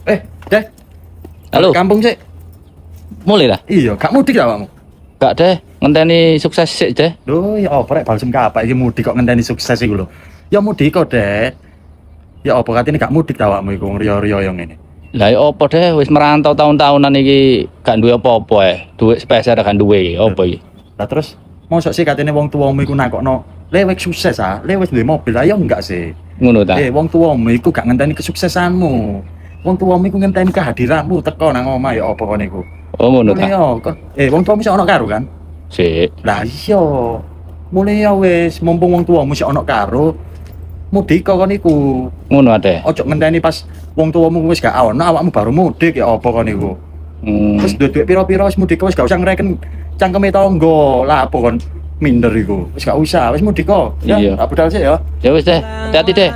Deh. Halo. Kampung sih. Mulai lah. Iya, gak mudik ta awakmu? Gak deh, ngenteni sukses sih deh. Loh, ya apa rek balsem kapak iki mudik kok ngenteni sukses iku lho. Ya mudik kok, Dek. Ya apa katene gak mudik ta awakmu iku ngriyo-riyo yang ngene. Lah ya apa deh, wis merantau tahun-tahunan iki gak duwe apa-apa duit spesial gak duwe apa iki. Lah terus mosok sih katene wong tuwamu iku nakokno, "Le wis sukses ah, le wis duwe mobil." Lah ya enggak sih. Ngono ta. Wong tuwamu iku gak ngenteni kesuksesanmu. Wong tuwamu iku ngenteni kehadiranmu teko nang omah ya apa kon iku. Oh ngono ta. Mulai ya, wong tuwamu sik ono karo kan? Sik. Lah iya. Mulai ya wis mumpung wong tuwamu sik ono karo, mudik kok kon iku. Ngono ade. Ojo ngenteni pas wong tuwamu wis gak ono, awakmu baru mudik ya apa kon iku. Wis duit piro-piro wis mudik wis gak usah ngreken cangkeme tangga. Lah apa kon minder iku. Wis gak usah, wis mudik kok. Ya, Iya. tak budal sik ya. Ya wis deh, hati-hati deh.